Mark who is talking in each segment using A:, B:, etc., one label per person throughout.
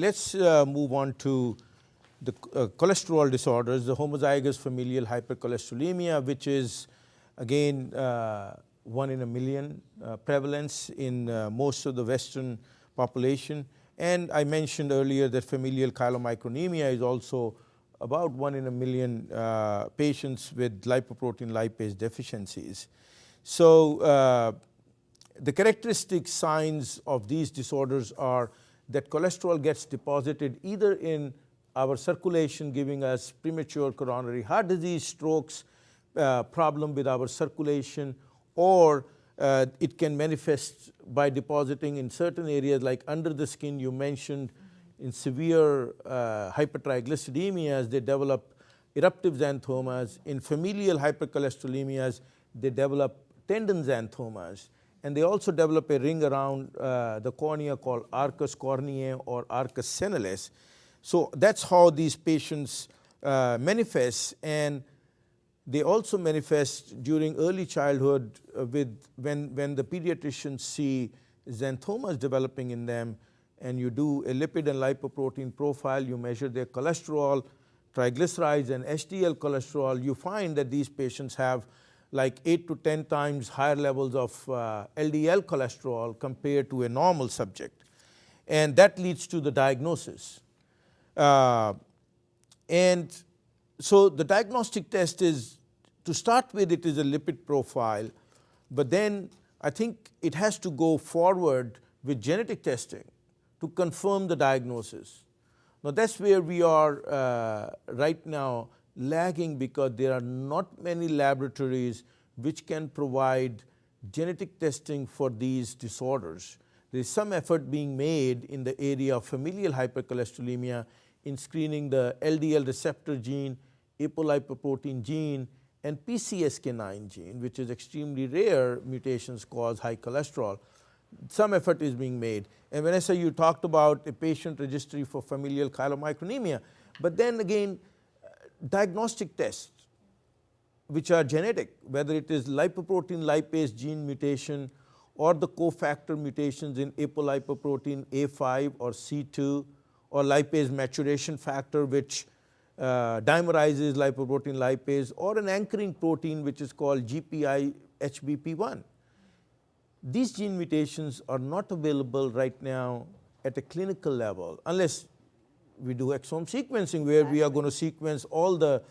A: let's move on to the cholesterol disorders, the homozygous familial hypercholesterolemia, which is again 1 in a million prevalence in most of the Western population. And I mentioned earlier that familial chylomicronemia is also about 1 in a million patients with lipoprotein lipase deficiencies. So the characteristic signs of these disorders are that cholesterol gets deposited either in our circulation, giving us premature coronary heart disease, strokes, problem with our circulation, or it can manifest by depositing in certain areas like under the skin. You mentioned in severe hypertriglyceridemias, they develop eruptive xanthomas. In familial hypercholesterolemias, they develop tendon xanthomas. And they also develop a ring around the cornea called arcus corneae or arcus senilis. So that's how these patients manifest, and they also manifest during early childhood with when the pediatricians see xanthomas developing in them, and you do a lipid and lipoprotein profile, you measure their cholesterol, triglycerides and HDL cholesterol, you find that these patients have like 8 to 10 times higher levels of LDL cholesterol compared to a normal subject. And that leads to the diagnosis. And so the diagnostic test is, to start with, it is a lipid profile, but then I think it has to go forward with genetic testing to confirm the diagnosis. Now that's where we are right now lagging, because there are not many laboratories which can provide genetic testing for these disorders. There is some effort being made in the area of familial hypercholesterolemia in screening the LDL receptor gene, apolipoprotein gene, and PCSK9 gene, which is extremely rare mutations cause high cholesterol. Some effort is being made. And Vanessa, you talked about a patient registry for familial chylomicronemia, but then again, diagnostic tests which are genetic, whether it is lipoprotein lipase gene mutation or the cofactor mutations in apolipoprotein A5 or C2, or lipase maturation factor which dimerizes lipoprotein lipase, or an anchoring protein which is called GPI HBP1. These gene mutations are not available right now at a clinical level unless we do exome sequencing, where we are going to sequence all the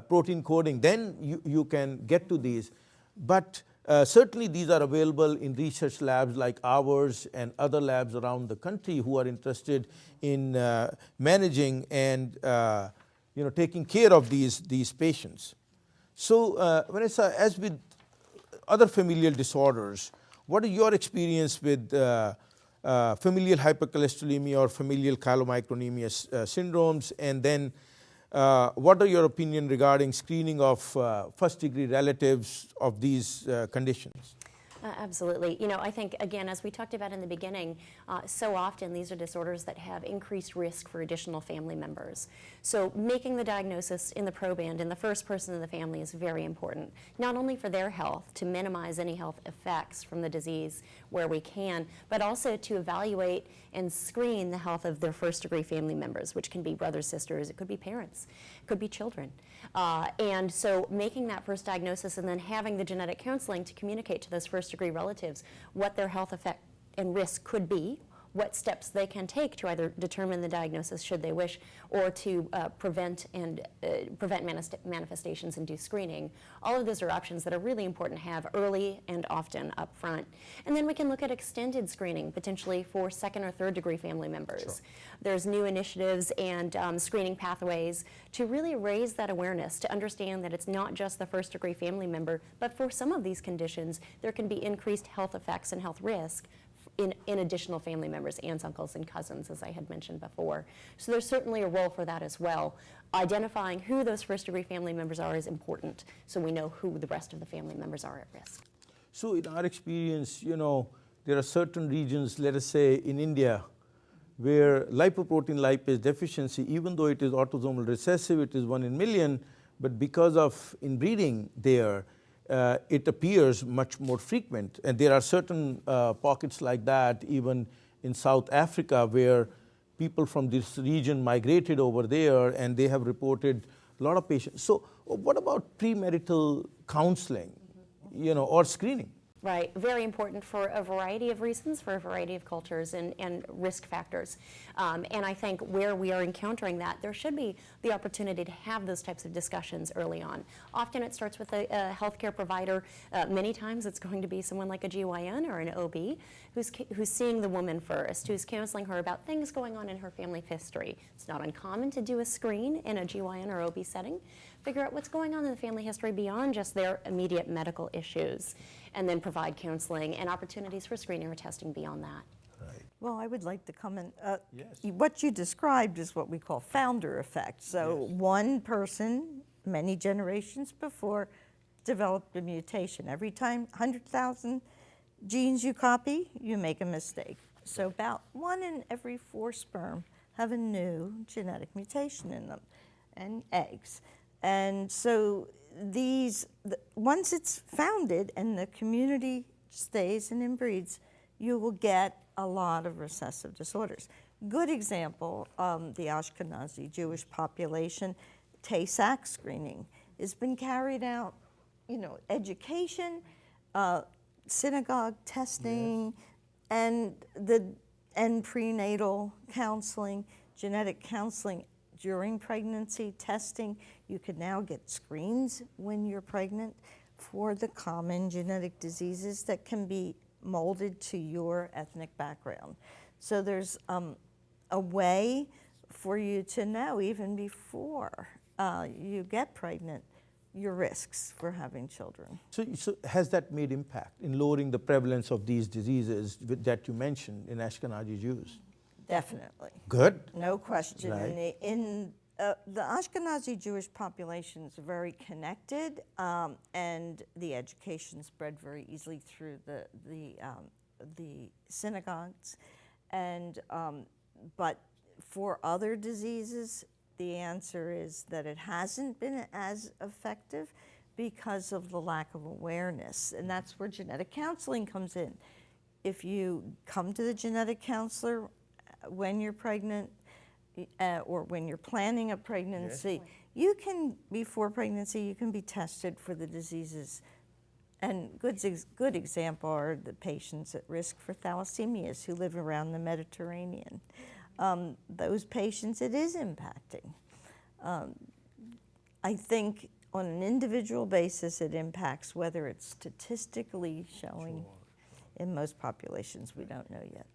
A: protein coding, then you can get to these. But certainly these are available in research labs like ours and other labs around the country who are interested in managing and taking care of these patients. So Vanessa, as with other familial disorders, what is your experience with familial hypercholesterolemia or familial chylomicronemia syndromes, and then what are your opinion regarding screening of first-degree relatives of these conditions?
B: Absolutely. I think, again, as we talked about in the beginning, so often these are disorders that have increased risk for additional family members. So making the diagnosis in the proband in the first person in the family is very important, not only for their health, to minimize any health effects from the disease where we can, but also to evaluate and screen the health of their first-degree family members, which can be brothers, sisters, it could be parents, it could be children. And so making that first diagnosis and then having the genetic counseling to communicate to those first-degree relatives what their health effect and risk could be, what steps they can take to either determine the diagnosis should they wish, or to prevent manifestations and do screening. All of those are options that are really important to have early and often up front. And then we can look at extended screening, potentially for second or third degree family members. Sure. There's new initiatives and screening pathways to really raise that awareness, to understand that it's not just the first degree family member, but for some of these conditions, there can be increased health effects and health risk in additional family members, aunts, uncles, and cousins, as I had mentioned before. So there's certainly a role for that as well. Identifying who those first-degree family members are is important, so we know who the rest of the family members are at risk.
A: So in our experience, there are certain regions, let us say in India, where lipoprotein lipase deficiency, even though it is autosomal recessive, it is 1 in a million, but because of inbreeding there, it appears much more frequent. And there are certain pockets like that, even in South Africa, where people from this region migrated over there, and they have reported a lot of patients. So what about premarital counseling, or screening?
B: Right, very important for a variety of reasons, for a variety of cultures and risk factors. And I think where we are encountering that, there should be the opportunity to have those types of discussions early on. Often it starts with a healthcare provider. Many times it's going to be someone like a GYN or an OB who's seeing the woman first, who's counseling her about things going on in her family history. It's not uncommon to do a screen in a GYN or OB setting, figure out what's going on in the family history beyond just their immediate medical issues, and then provide counseling and opportunities for screening or testing beyond that.
A: Right.
C: Well, I would like to comment.
A: Yes.
C: What you described is what we call founder effect. So
A: Yes.
C: one person, many generations before, developed a mutation. Every time 100,000 genes you copy, you make a mistake. So about 1 in every 4 sperm have a new genetic mutation in them, and eggs. And so once it's founded and the community stays and inbreeds, you will get a lot of recessive disorders. Good example, the Ashkenazi Jewish population, Tay-Sachs screening has been carried out, education, synagogue testing, and prenatal counseling, genetic counseling during pregnancy, testing. You can now get screens when you're pregnant for the common genetic diseases that can be molded to your ethnic background. So there's a way for you to know, even before you get pregnant, your risks for having children.
A: So has that made impact in lowering the prevalence of these diseases that you mentioned in Ashkenazi Jews?
C: Definitely.
A: Good.
C: No question.
A: Right.
C: The Ashkenazi Jewish population is very connected, and the education spread very easily through the synagogues. And but for other diseases, the answer is that it hasn't been as effective because of the lack of awareness, and that's where genetic counseling comes in. If you come to the genetic counselor when you're pregnant, or when you're planning a pregnancy, you can, before pregnancy, you can be tested for the diseases. And good example are the patients at risk for thalassemias who live around the Mediterranean. Those patients, it is impacting. I think on an individual basis, it impacts. Whether it's statistically showing in most populations, we don't know yet.